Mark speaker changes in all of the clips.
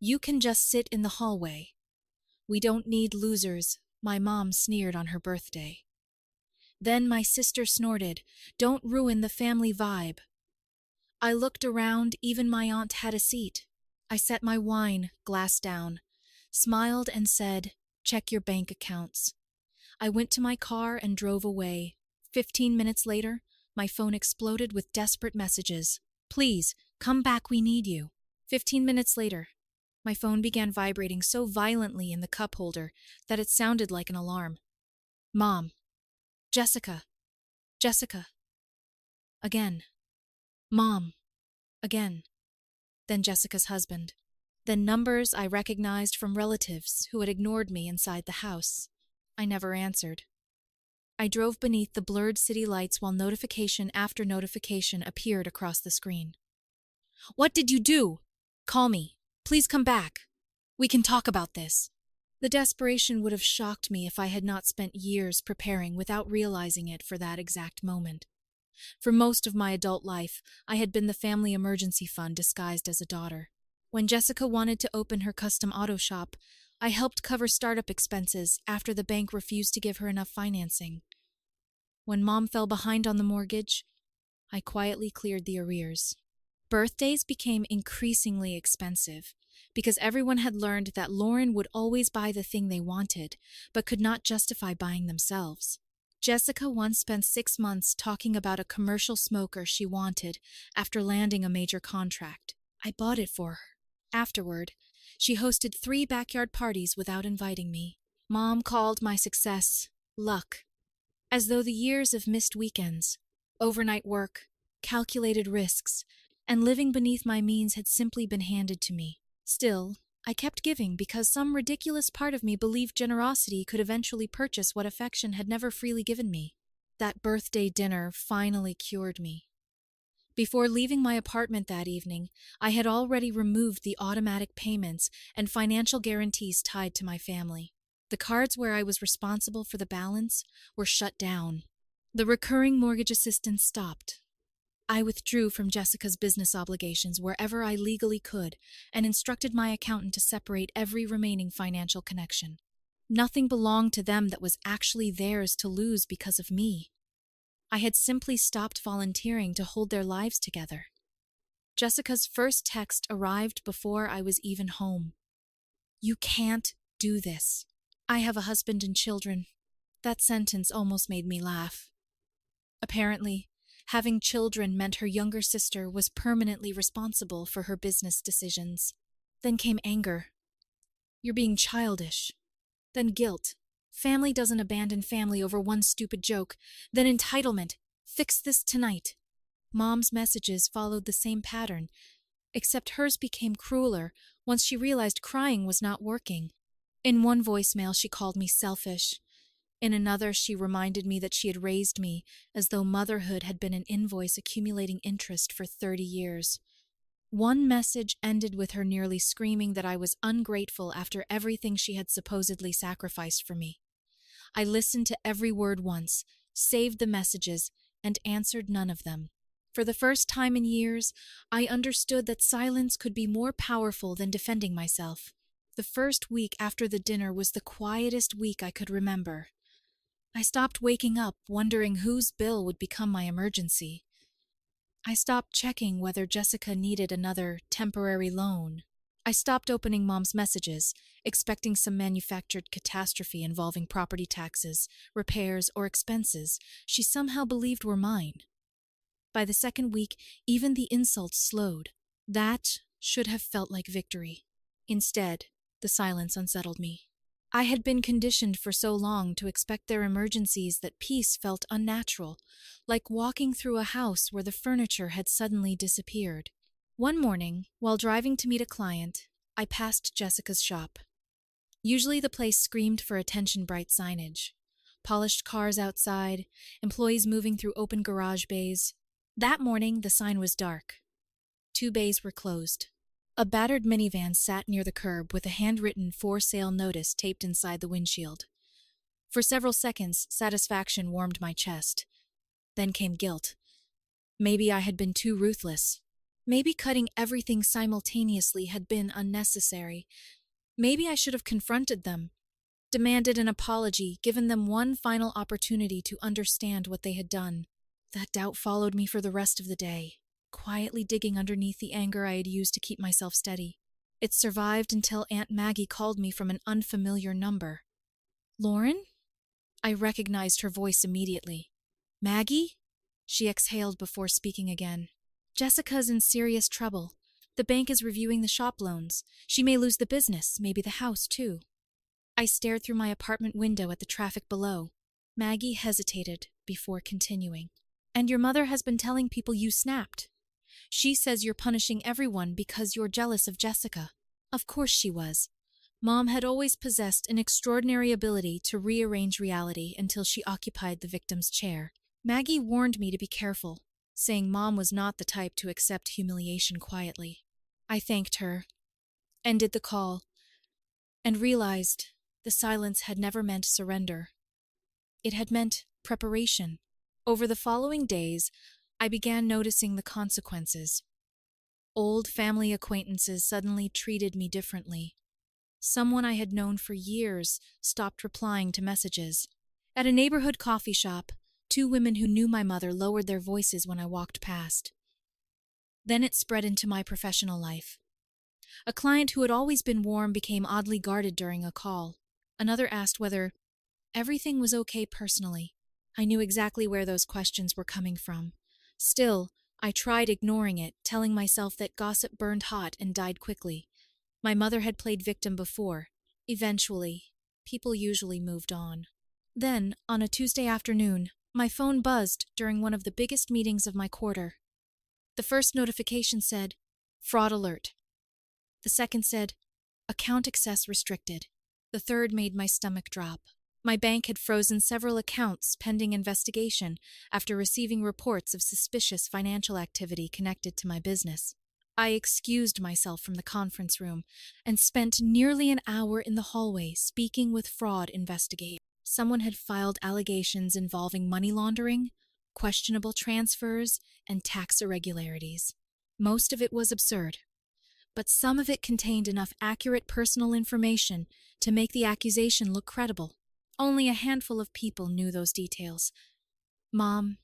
Speaker 1: You can just sit in the hallway. We don't need losers, my mom sneered on her birthday. Then my sister snorted, don't ruin the family vibe. I looked around, even my aunt had a seat. I set my wine, glass down, smiled and said, check your bank accounts. I went to my car and drove away. 15 minutes later, my phone exploded with desperate messages. Please, come back, we need you. 15 minutes later, my phone began vibrating so violently in the cup holder that it sounded like an alarm. Mom. Jessica. Jessica. Again. Mom. Again. Then Jessica's husband. Then numbers I recognized from relatives who had ignored me inside the house. I never answered. I drove beneath the blurred city lights while notification after notification appeared across the screen. What did you do? Call me. Please come back. We can talk about this. The desperation would have shocked me if I had not spent years preparing without realizing it for that exact moment. For most of my adult life, I had been the family emergency fund disguised as a daughter. When Jessica wanted to open her custom auto shop, I helped cover startup expenses after the bank refused to give her enough financing. When Mom fell behind on the mortgage, I quietly cleared the arrears. Birthdays became increasingly expensive because everyone had learned that Lauren would always buy the thing they wanted, but could not justify buying themselves. Jessica once spent 6 months talking about a commercial smoker she wanted after landing a major contract. I bought it for her. Afterward, she hosted 3 backyard parties without inviting me. Mom called my success luck, as though the years of missed weekends, overnight work, calculated risks, and living beneath my means had simply been handed to me. Still, I kept giving because some ridiculous part of me believed generosity could eventually purchase what affection had never freely given me. That birthday dinner finally cured me. Before leaving my apartment that evening, I had already removed the automatic payments and financial guarantees tied to my family. The cards where I was responsible for the balance were shut down. The recurring mortgage assistance stopped. I withdrew from Jessica's business obligations wherever I legally could and instructed my accountant to separate every remaining financial connection. Nothing belonged to them that was actually theirs to lose because of me. I had simply stopped volunteering to hold their lives together. Jessica's first text arrived before I was even home. You can't do this. I have a husband and children. That sentence almost made me laugh. Apparently, having children meant her younger sister was permanently responsible for her business decisions. Then came anger. You're being childish. Then guilt. Family doesn't abandon family over one stupid joke. Then entitlement. Fix this tonight. Mom's messages followed the same pattern, except hers became crueler once she realized crying was not working. In one voicemail, she called me selfish. In another, she reminded me that she had raised me as though motherhood had been an invoice accumulating interest for 30 years. One message ended with her nearly screaming that I was ungrateful after everything she had supposedly sacrificed for me. I listened to every word once, saved the messages, and answered none of them. For the first time in years, I understood that silence could be more powerful than defending myself. The first week after the dinner was the quietest week I could remember. I stopped waking up wondering whose bill would become my emergency. I stopped checking whether Jessica needed another temporary loan. I stopped opening Mom's messages, expecting some manufactured catastrophe involving property taxes, repairs, or expenses she somehow believed were mine. By the second week, even the insults slowed. That should have felt like victory. Instead, the silence unsettled me. I had been conditioned for so long to expect their emergencies that peace felt unnatural, like walking through a house where the furniture had suddenly disappeared. One morning, while driving to meet a client, I passed Jessica's shop. Usually the place screamed for attention bright signage. Polished cars outside, employees moving through open garage bays. That morning, the sign was dark. 2 bays were closed. A battered minivan sat near the curb with a handwritten for sale notice taped inside the windshield. For several seconds, satisfaction warmed my chest. Then came guilt. Maybe I had been too ruthless. Maybe cutting everything simultaneously had been unnecessary. Maybe I should have confronted them, demanded an apology, given them one final opportunity to understand what they had done. That doubt followed me for the rest of the day, quietly digging underneath the anger I had used to keep myself steady. It survived until Aunt Maggie called me from an unfamiliar number. Lauren? I recognized her voice immediately. Maggie? She exhaled before speaking again. Jessica's in serious trouble. The bank is reviewing the shop loans. She may lose the business, maybe the house too. I stared through my apartment window at the traffic below. Maggie hesitated before continuing. And your mother has been telling people you snapped. She says you're punishing everyone because you're jealous of Jessica. Of course she was. Mom had always possessed an extraordinary ability to rearrange reality until she occupied the victim's chair. Maggie warned me to be careful, saying Mom was not the type to accept humiliation quietly. I thanked her, ended the call, and realized the silence had never meant surrender. It had meant preparation. Over the following days, I began noticing the consequences. Old family acquaintances suddenly treated me differently. Someone I had known for years stopped replying to messages. At a neighborhood coffee shop, two women who knew my mother lowered their voices when I walked past. Then it spread into my professional life. A client who had always been warm became oddly guarded during a call. Another asked whether everything was okay personally. I knew exactly where those questions were coming from. Still, I tried ignoring it, telling myself that gossip burned hot and died quickly. My mother had played victim before. Eventually, people usually moved on. Then, on a Tuesday afternoon, my phone buzzed during one of the biggest meetings of my quarter. The first notification said, "Fraud alert." The second said, "Account access restricted." The third made my stomach drop. My bank had frozen several accounts pending investigation after receiving reports of suspicious financial activity connected to my business. I excused myself from the conference room and spent nearly an hour in the hallway speaking with fraud investigators. Someone had filed allegations involving money laundering, questionable transfers, and tax irregularities. Most of it was absurd, but some of it contained enough accurate personal information to make the accusation look credible. Only a handful of people knew those details. Mom,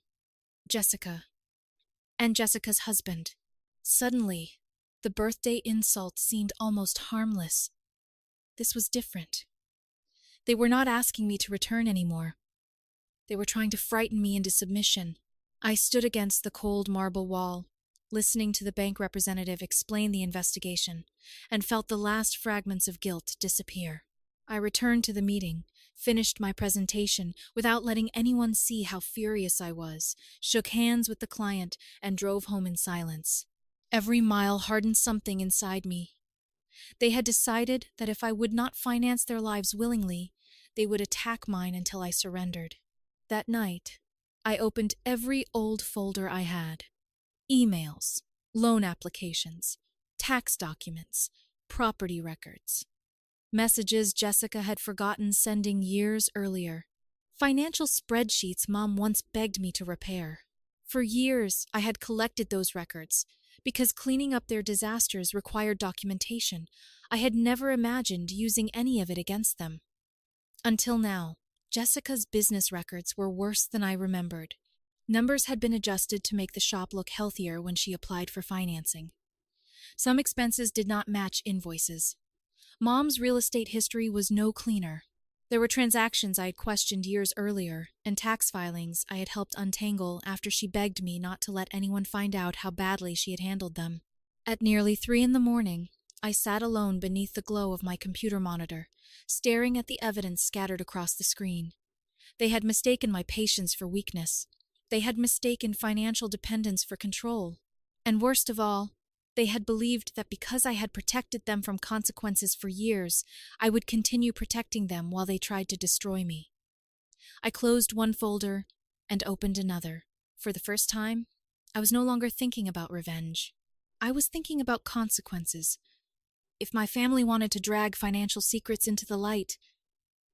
Speaker 1: Jessica, and Jessica's husband. Suddenly, the birthday insult seemed almost harmless. This was different. They were not asking me to return anymore. They were trying to frighten me into submission. I stood against the cold marble wall, listening to the bank representative explain the investigation, and felt the last fragments of guilt disappear. I returned to the meeting, finished my presentation without letting anyone see how furious I was, shook hands with the client, and drove home in silence. Every mile hardened something inside me. They had decided that if I would not finance their lives willingly, they would attack mine until I surrendered. That night, I opened every old folder I had. Emails, loan applications, tax documents, property records. Messages Jessica had forgotten sending years earlier. Financial spreadsheets Mom once begged me to repair. For years, I had collected those records, because cleaning up their disasters required documentation. I had never imagined using any of it against them. Until now, Jessica's business records were worse than I remembered. Numbers had been adjusted to make the shop look healthier when she applied for financing. Some expenses did not match invoices. Mom's real estate history was no cleaner. There were transactions I had questioned years earlier, and tax filings I had helped untangle after she begged me not to let anyone find out how badly she had handled them. At nearly 3 a.m, I sat alone beneath the glow of my computer monitor, staring at the evidence scattered across the screen. They had mistaken my patience for weakness. They had mistaken financial dependence for control. And worst of all, they had believed that because I had protected them from consequences for years, I would continue protecting them while they tried to destroy me. I closed one folder and opened another. For the first time, I was no longer thinking about revenge. I was thinking about consequences. If my family wanted to drag financial secrets into the light,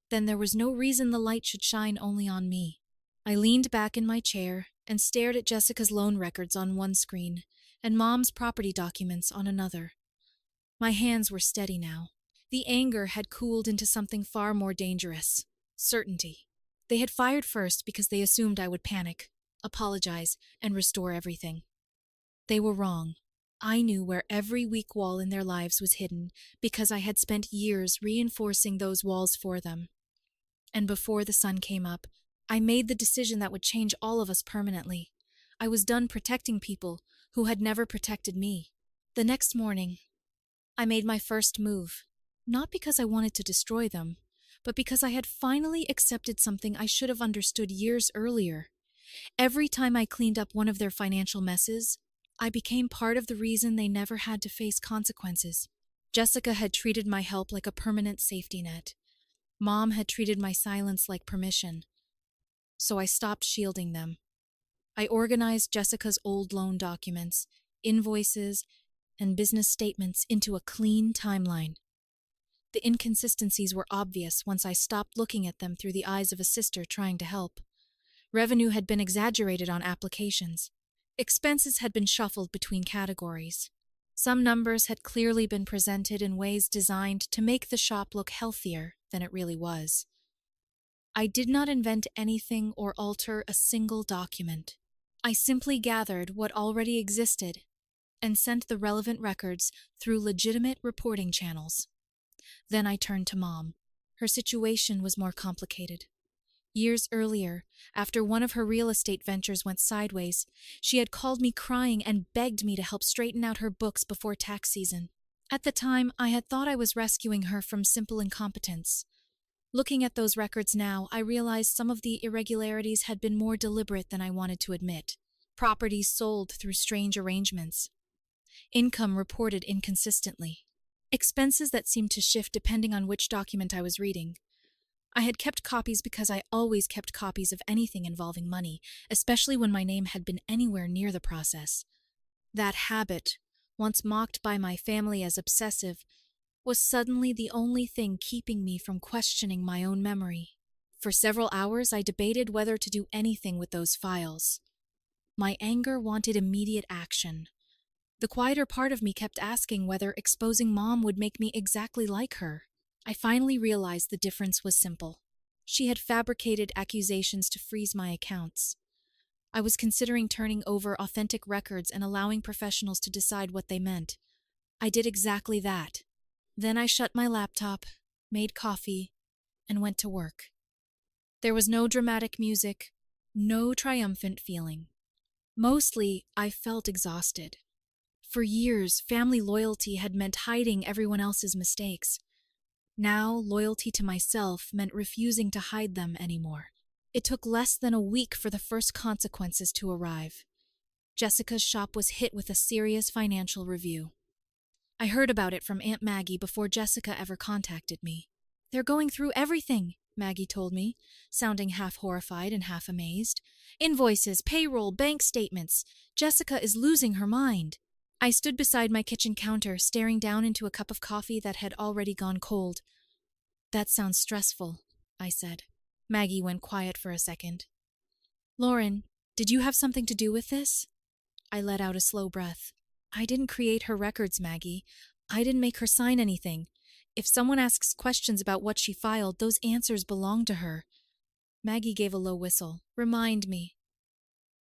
Speaker 1: then there was no reason the light should shine only on me. I leaned back in my chair and stared at Jessica's loan records on one screen and Mom's property documents on another. My hands were steady now. The anger had cooled into something far more dangerous: certainty. They had fired first because they assumed I would panic, apologize, and restore everything. They were wrong. I knew where every weak wall in their lives was hidden because I had spent years reinforcing those walls for them. And before the sun came up, I made the decision that would change all of us permanently. I was done protecting people who had never protected me. The next morning, I made my first move, not because I wanted to destroy them, but because I had finally accepted something I should have understood years earlier. Every time I cleaned up one of their financial messes, I became part of the reason they never had to face consequences. Jessica had treated my help like a permanent safety net. Mom had treated my silence like permission. So I stopped shielding them. I organized Jessica's old loan documents, invoices, and business statements into a clean timeline. The inconsistencies were obvious once I stopped looking at them through the eyes of a sister trying to help. Revenue had been exaggerated on applications. Expenses had been shuffled between categories. Some numbers had clearly been presented in ways designed to make the shop look healthier than it really was. I did not invent anything or alter a single document. I simply gathered what already existed and sent the relevant records through legitimate reporting channels. Then I turned to Mom. Her situation was more complicated. Years earlier, after one of her real estate ventures went sideways, she had called me crying and begged me to help straighten out her books before tax season. At the time, I had thought I was rescuing her from simple incompetence. Looking at those records now, I realized some of the irregularities had been more deliberate than I wanted to admit. Properties sold through strange arrangements. Income reported inconsistently. Expenses that seemed to shift depending on which document I was reading. I had kept copies because I always kept copies of anything involving money, especially when my name had been anywhere near the process. That habit, once mocked by my family as obsessive, was suddenly the only thing keeping me from questioning my own memory. For several hours, I debated whether to do anything with those files. My anger wanted immediate action. The quieter part of me kept asking whether exposing Mom would make me exactly like her. I finally realized the difference was simple. She had fabricated accusations to freeze my accounts. I was considering turning over authentic records and allowing professionals to decide what they meant. I did exactly that. Then I shut my laptop, made coffee, and went to work. There was no dramatic music, no triumphant feeling. Mostly, I felt exhausted. For years, family loyalty had meant hiding everyone else's mistakes. Now, loyalty to myself meant refusing to hide them anymore. It took less than a week for the first consequences to arrive. Jessica's shop was hit with a serious financial review. I heard about it from Aunt Maggie before Jessica ever contacted me. "They're going through everything," Maggie told me, sounding half horrified and half amazed. "Invoices, payroll, bank statements. Jessica is losing her mind." I stood beside my kitchen counter, staring down into a cup of coffee that had already gone cold. "That sounds stressful," I said. Maggie went quiet for a second. "Lauren, did you have something to do with this?" I let out a slow breath. "I didn't create her records, Maggie. I didn't make her sign anything. If someone asks questions about what she filed, those answers belong to her." Maggie gave a low whistle. "Remind me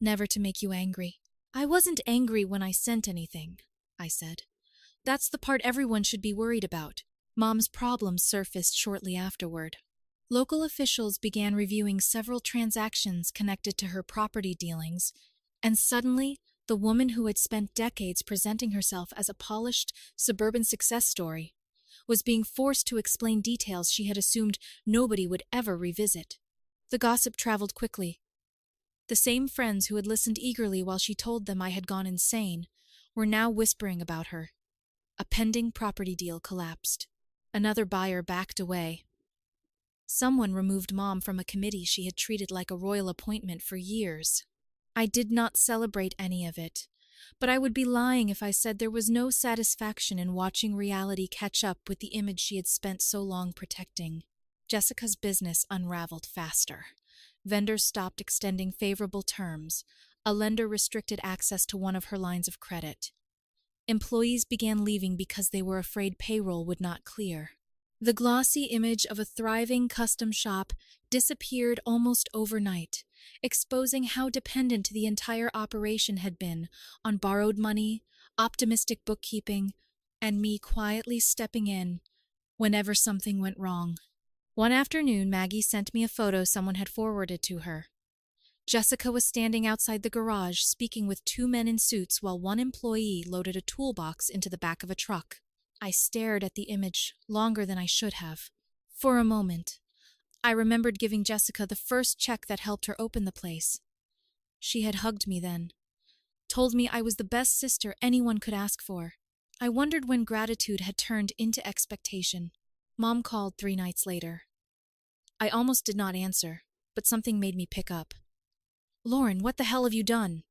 Speaker 1: never to make you angry." "I wasn't angry when I sent anything," I said. "That's the part everyone should be worried about." Mom's problems surfaced shortly afterward. Local officials began reviewing several transactions connected to her property dealings, and suddenly, the woman who had spent decades presenting herself as a polished, suburban success story was being forced to explain details she had assumed nobody would ever revisit. The gossip traveled quickly. The same friends who had listened eagerly while she told them I had gone insane were now whispering about her. A pending property deal collapsed. Another buyer backed away. Someone removed Mom from a committee she had treated like a royal appointment for years. I did not celebrate any of it, but I would be lying if I said there was no satisfaction in watching reality catch up with the image she had spent so long protecting. Jessica's business unraveled faster. Vendors stopped extending favorable terms. A lender restricted access to one of her lines of credit. Employees began leaving because they were afraid payroll would not clear. The glossy image of a thriving custom shop disappeared almost overnight, exposing how dependent the entire operation had been on borrowed money, optimistic bookkeeping, and me quietly stepping in whenever something went wrong. One afternoon, Maggie sent me a photo someone had forwarded to her. Jessica was standing outside the garage speaking with two men in suits while one employee loaded a toolbox into the back of a truck. I stared at the image longer than I should have. For a moment, I remembered giving Jessica the first check that helped her open the place. She had hugged me then, told me I was the best sister anyone could ask for. I wondered when gratitude had turned into expectation. Mom called 3 nights later. I almost did not answer, but something made me pick up. "Lauren, what the hell have you done?"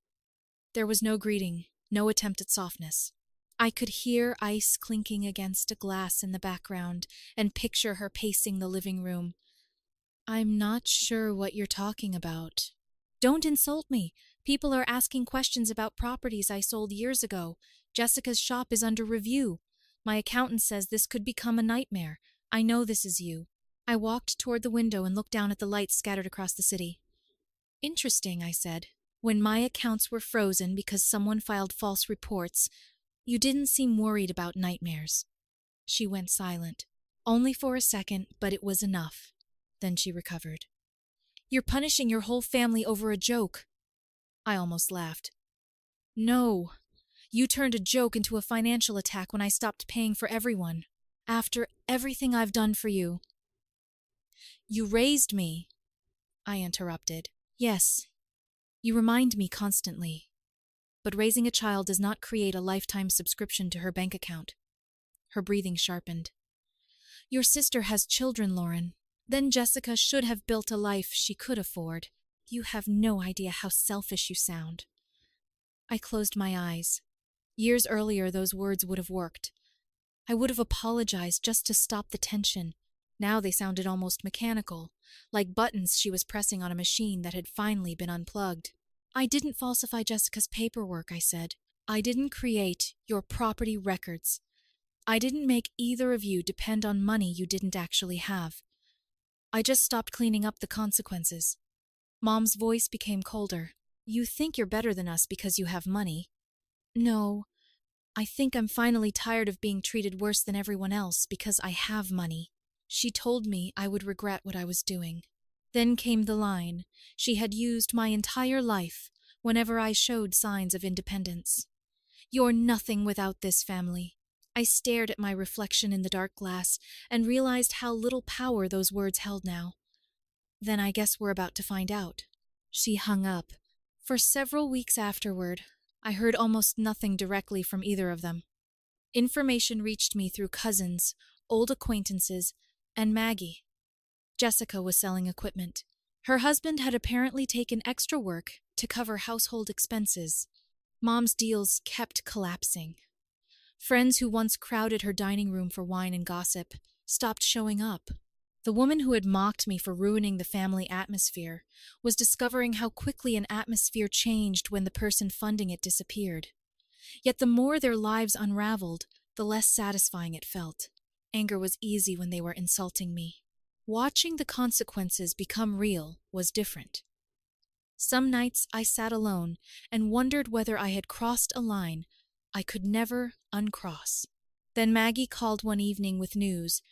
Speaker 1: There was no greeting, no attempt at softness. I could hear ice clinking against a glass in the background and picture her pacing the living room. "I'm not sure what you're talking about." "Don't insult me. People are asking questions about properties I sold years ago. Jessica's shop is under review. My accountant says this could become a nightmare. I know this is you." I walked toward the window and looked down at the lights scattered across the city. "Interesting," I said. "When my accounts were frozen because someone filed false reports, you didn't seem worried about nightmares." She went silent. Only for a second, but it was enough. Then she recovered. "You're punishing your whole family over a joke." I almost laughed. "No. You turned a joke into a financial attack when I stopped paying for everyone. After everything I've done for you." "You raised me," I interrupted. "Yes, you remind me constantly. But raising a child does not create a lifetime subscription to her bank account." Her breathing sharpened. "Your sister has children, Lauren. Then Jessica should have built a life she could afford. You have no idea how selfish you sound." I closed my eyes. Years earlier, those words would have worked. I would have apologized just to stop the tension. Now they sounded almost mechanical, like buttons she was pressing on a machine that had finally been unplugged. "I didn't falsify Jessica's paperwork," I said. "I didn't create your property records. I didn't make either of you depend on money you didn't actually have. I just stopped cleaning up the consequences." Mom's voice became colder. "You think you're better than us because you have money." "No, I think I'm finally tired of being treated worse than everyone else because I have money." She told me I would regret what I was doing. Then came the line she had used my entire life whenever I showed signs of independence. "You're nothing without this family." I stared at my reflection in the dark glass and realized how little power those words held now. "Then I guess we're about to find out." She hung up. For several weeks afterward, I heard almost nothing directly from either of them. Information reached me through cousins, old acquaintances, and Maggie. Jessica was selling equipment. Her husband had apparently taken extra work to cover household expenses. Mom's deals kept collapsing. Friends who once crowded her dining room for wine and gossip stopped showing up. The woman who had mocked me for ruining the family atmosphere was discovering how quickly an atmosphere changed when the person funding it disappeared. Yet the more their lives unraveled, the less satisfying it felt. Anger was easy when they were insulting me. Watching the consequences become real was different. Some nights I sat alone and wondered whether I had crossed a line I could never uncross. Then Maggie called one evening with news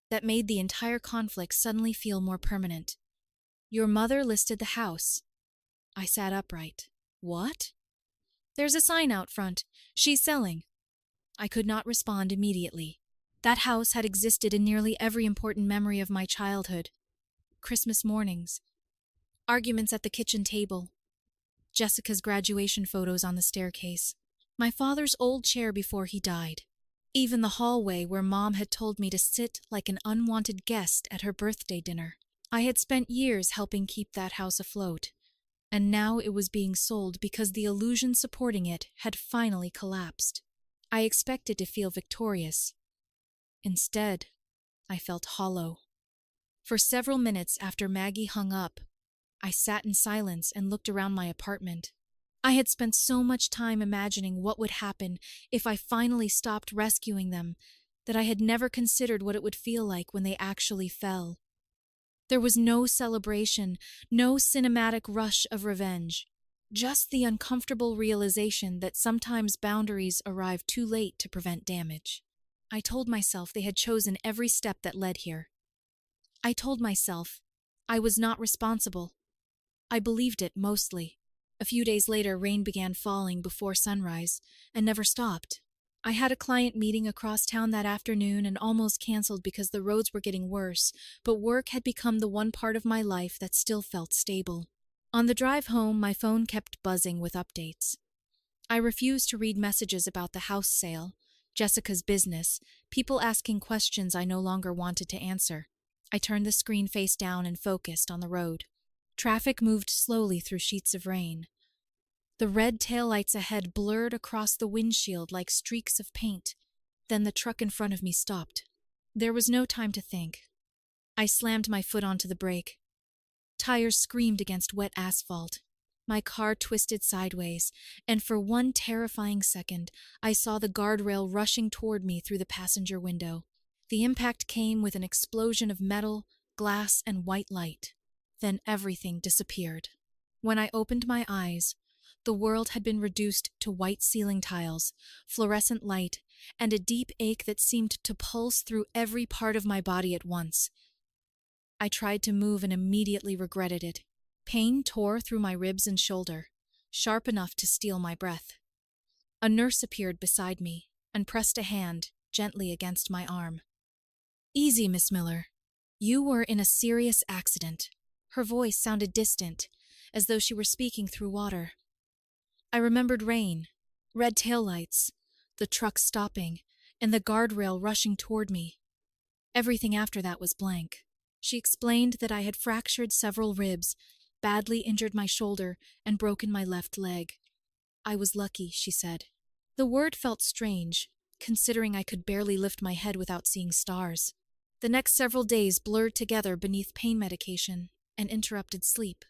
Speaker 1: that made the entire conflict suddenly feel more permanent. "Your mother listed the house." I sat upright. "What?" "There's a sign out front. She's selling." I could not respond immediately. That house had existed in nearly every important memory of my childhood. Christmas mornings, arguments at the kitchen table, Jessica's graduation photos on the staircase, my father's old chair before he died, even the hallway where Mom had told me to sit like an unwanted guest at her birthday dinner. I had spent years helping keep that house afloat, and now it was being sold because the illusion supporting it had finally collapsed. I expected to feel victorious. Instead, I felt hollow. For several minutes after Maggie hung up, I sat in silence and looked around my apartment. I had spent so much time imagining what would happen if I finally stopped rescuing them that I had never considered what it would feel like when they actually fell. There was no celebration, no cinematic rush of revenge, just the uncomfortable realization that sometimes boundaries arrive too late to prevent damage. I told myself they had chosen every step that led here. I told myself I was not responsible. I believed it mostly. A few days later, rain began falling before sunrise and never stopped. I had a client meeting across town that afternoon and almost canceled because the roads were getting worse, but work had become the one part of my life that still felt stable. On the drive home, my phone kept buzzing with updates. I refused to read messages about the house sale, Jessica's business, people asking questions I no longer wanted to answer. I turned the screen face down and focused on the road. Traffic moved slowly through sheets of rain. The red taillights ahead blurred across the windshield like streaks of paint. Then the truck in front of me stopped. There was no time to think. I slammed my foot onto the brake. Tires screamed against wet asphalt. My car twisted sideways, and for one terrifying second, I saw the guardrail rushing toward me through the passenger window. The impact came with an explosion of metal, glass, and white light. Then everything disappeared. When I opened my eyes, the world had been reduced to white ceiling tiles, fluorescent light, and a deep ache that seemed to pulse through every part of my body at once. I tried to move and immediately regretted it. Pain tore through my ribs and shoulder, sharp enough to steal my breath. A nurse appeared beside me and pressed a hand gently against my arm. "Easy, Miss Miller. You were in a serious accident." Her voice sounded distant, as though she were speaking through water. I remembered rain, red taillights, the truck stopping, and the guardrail rushing toward me. Everything after that was blank. She explained that I had fractured several ribs, badly injured my shoulder, and broken my left leg. I was lucky, she said. The word felt strange, considering I could barely lift my head without seeing stars. The next several days blurred together beneath pain medication and interrupted sleep.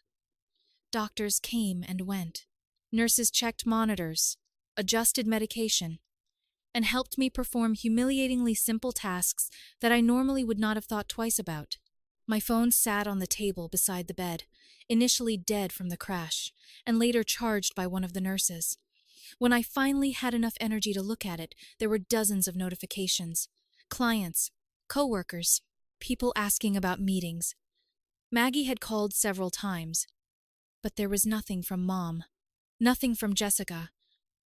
Speaker 1: Doctors came and went. Nurses checked monitors, adjusted medication, and helped me perform humiliatingly simple tasks that I normally would not have thought twice about. My phone sat on the table beside the bed, initially dead from the crash, and later charged by one of the nurses. When I finally had enough energy to look at it, there were dozens of notifications. Clients, coworkers, people asking about meetings. Maggie had called several times, but there was nothing from Mom. Nothing from Jessica.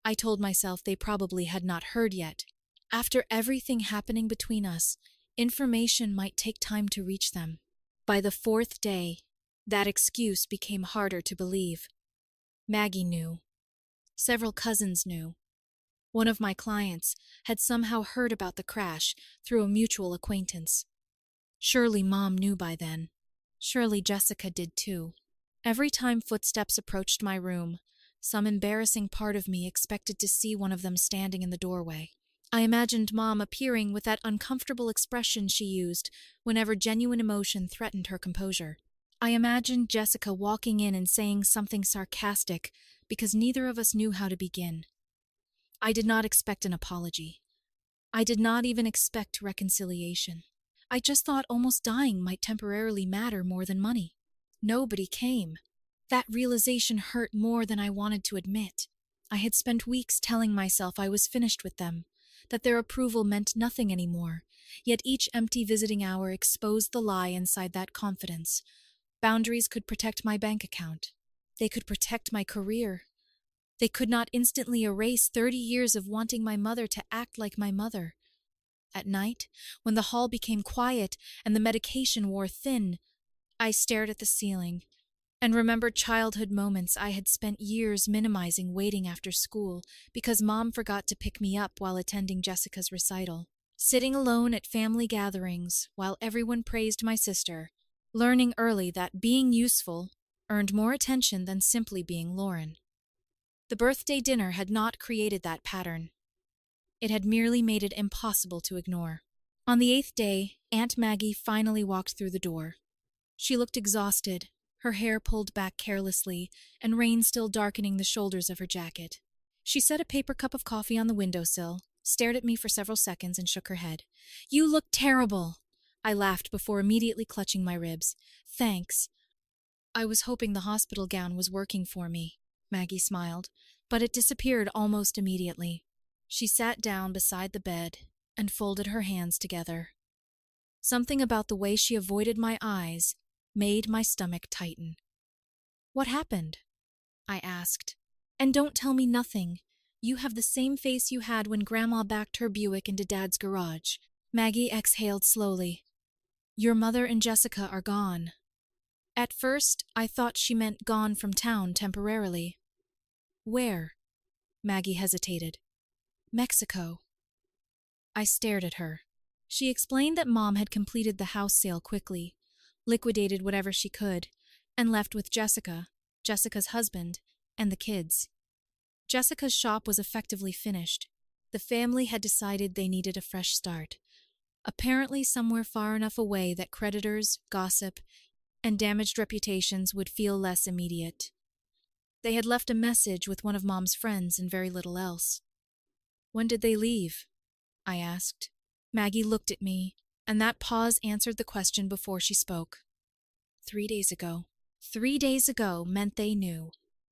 Speaker 1: I told myself they probably had not heard yet. After everything happening between us, information might take time to reach them. By the fourth day, that excuse became harder to believe. Maggie knew. Several cousins knew. One of my clients had somehow heard about the crash through a mutual acquaintance. Surely Mom knew by then. Surely Jessica did too. Every time footsteps approached my room, some embarrassing part of me expected to see one of them standing in the doorway. I imagined Mom appearing with that uncomfortable expression she used whenever genuine emotion threatened her composure. I imagined Jessica walking in and saying something sarcastic because neither of us knew how to begin. I did not expect an apology. I did not even expect reconciliation. I just thought almost dying might temporarily matter more than money. Nobody came. That realization hurt more than I wanted to admit. I had spent weeks telling myself I was finished with them, that their approval meant nothing anymore, yet each empty visiting hour exposed the lie inside that confidence. Boundaries could protect my bank account. They could protect my career. They could not instantly erase 30 years of wanting my mother to act like my mother. At night, when the hall became quiet and the medication wore thin, I stared at the ceiling and remembered childhood moments I had spent years minimizing waiting after school because Mom forgot to pick me up while attending Jessica's recital. Sitting alone at family gatherings while everyone praised my sister, learning early that being useful earned more attention than simply being Lauren. The birthday dinner had not created that pattern. It had merely made it impossible to ignore. On the 8th day, Aunt Maggie finally walked through the door. She looked exhausted, her hair pulled back carelessly, and rain still darkening the shoulders of her jacket. She set a paper cup of coffee on the windowsill, stared at me for several seconds, and shook her head. "You look terrible!" I laughed before immediately clutching my ribs. "Thanks. I was hoping the hospital gown was working for me," Maggie smiled, but it disappeared almost immediately. She sat down beside the bed and folded her hands together. Something about the way she avoided my eyes made my stomach tighten. "What happened?" I asked. "And don't tell me nothing. You have the same face you had when Grandma backed her Buick into Dad's garage." Maggie exhaled slowly. "Your mother and Jessica are gone." At first, I thought she meant gone from town temporarily. "Where?" Maggie hesitated. "Mexico." I stared at her. She explained that Mom had completed the house sale quickly, liquidated whatever she could, and left with Jessica, Jessica's husband, and the kids. Jessica's shop was effectively finished. The family had decided they needed a fresh start, apparently somewhere far enough away that creditors, gossip, and damaged reputations would feel less immediate. They had left a message with one of Mom's friends and very little else. "When did they leave?" I asked. Maggie looked at me, and that pause answered the question before she spoke. 3 days ago. 3 days ago meant they knew.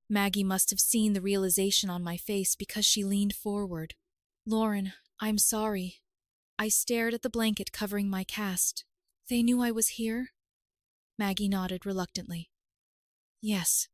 Speaker 1: Maggie must have seen the realization on my face because she leaned forward. "Lauren, I'm sorry." I stared at the blanket covering my cast. "They knew I was here?" Maggie nodded reluctantly. "Yes."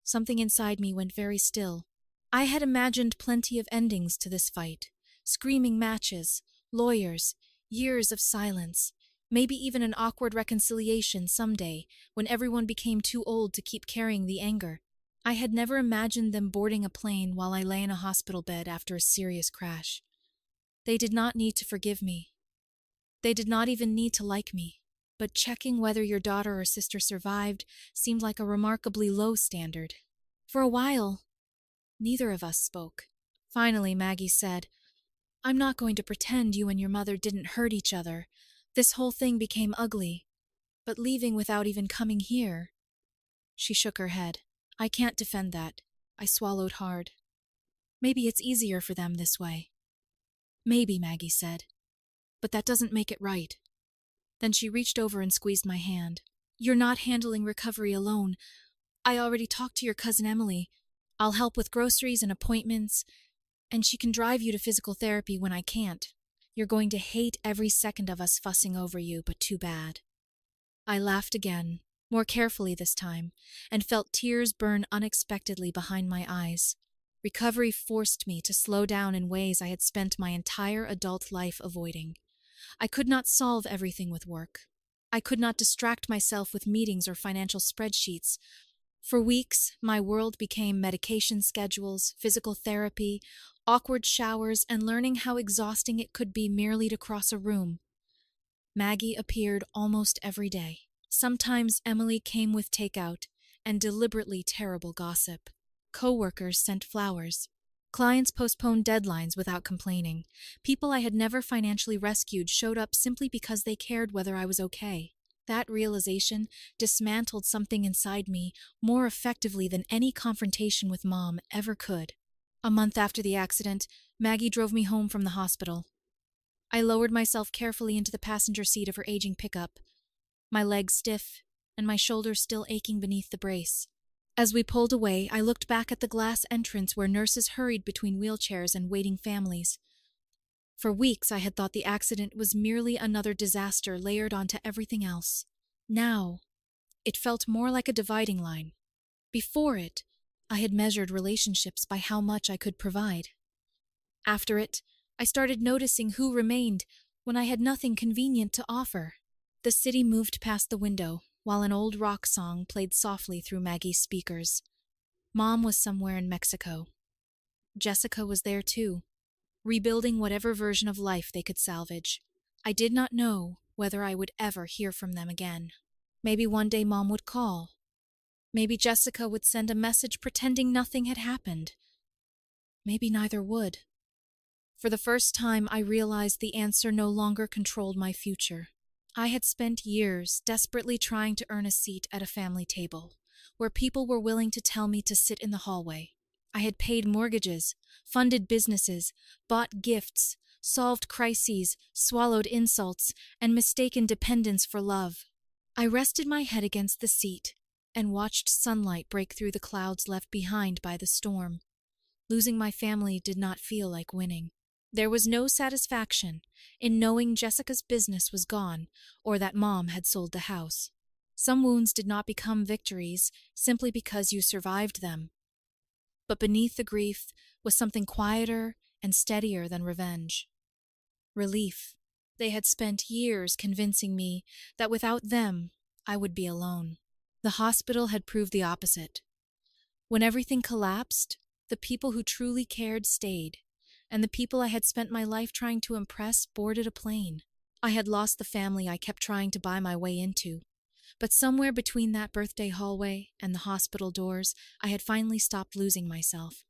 Speaker 1: Something inside me went very still. I had imagined plenty of endings to this fight. Screaming matches, lawyers, years of silence, maybe even an awkward reconciliation someday when everyone became too old to keep carrying the anger. I had never imagined them boarding a plane while I lay in a hospital bed after a serious crash. They did not need to forgive me. They did not even need to like me. But checking whether your daughter or sister survived seemed like a remarkably low standard. For a while, neither of us spoke. Finally, Maggie said, "I'm not going to pretend you and your mother didn't hurt each other. This whole thing became ugly. But leaving without even coming here..." She shook her head. "I can't defend that." I swallowed hard. "Maybe it's easier for them this way." "Maybe," Maggie said. "But that doesn't make it right." Then she reached over and squeezed my hand. "You're not handling recovery alone. I already talked to your cousin Emily. I'll help with groceries and appointments, and she can drive you to physical therapy when I can't. You're going to hate every second of us fussing over you, but too bad." I laughed again, more carefully this time, and felt tears burn unexpectedly behind my eyes. Recovery forced me to slow down in ways I had spent my entire adult life avoiding. I could not solve everything with work. I could not distract myself with meetings or financial spreadsheets. For weeks, my world became medication schedules, physical therapy, awkward showers, and learning how exhausting it could be merely to cross a room. Maggie appeared almost every day. Sometimes Emily came with takeout and deliberately terrible gossip. Coworkers sent flowers. Clients postponed deadlines without complaining. People I had never financially rescued showed up simply because they cared whether I was okay. That realization dismantled something inside me more effectively than any confrontation with Mom ever could. A month after the accident, Maggie drove me home from the hospital. I lowered myself carefully into the passenger seat of her aging pickup, my legs stiff and my shoulders still aching beneath the brace. As we pulled away, I looked back at the glass entrance where nurses hurried between wheelchairs and waiting families. For weeks, I had thought the accident was merely another disaster layered onto everything else. Now, it felt more like a dividing line. Before it, I had measured relationships by how much I could provide. After it, I started noticing who remained when I had nothing convenient to offer. The city moved past the window, while an old rock song played softly through Maggie's speakers. Mom was somewhere in Mexico. Jessica was there too, rebuilding whatever version of life they could salvage. I did not know whether I would ever hear from them again. Maybe one day Mom would call. Maybe Jessica would send a message pretending nothing had happened. Maybe neither would. For the first time, I realized the answer no longer controlled my future. I had spent years desperately trying to earn a seat at a family table, where people were willing to tell me to sit in the hallway. I had paid mortgages, funded businesses, bought gifts, solved crises, swallowed insults, and mistaken dependence for love. I rested my head against the seat and watched sunlight break through the clouds left behind by the storm. Losing my family did not feel like winning. There was no satisfaction in knowing Jessica's business was gone or that Mom had sold the house. Some wounds did not become victories simply because you survived them. But beneath the grief was something quieter and steadier than revenge. Relief. They had spent years convincing me that without them, I would be alone. The hospital had proved the opposite. When everything collapsed, the people who truly cared stayed, and the people I had spent my life trying to impress boarded a plane. I had lost the family I kept trying to buy my way into, but somewhere between that birthday hallway and the hospital doors, I had finally stopped losing myself.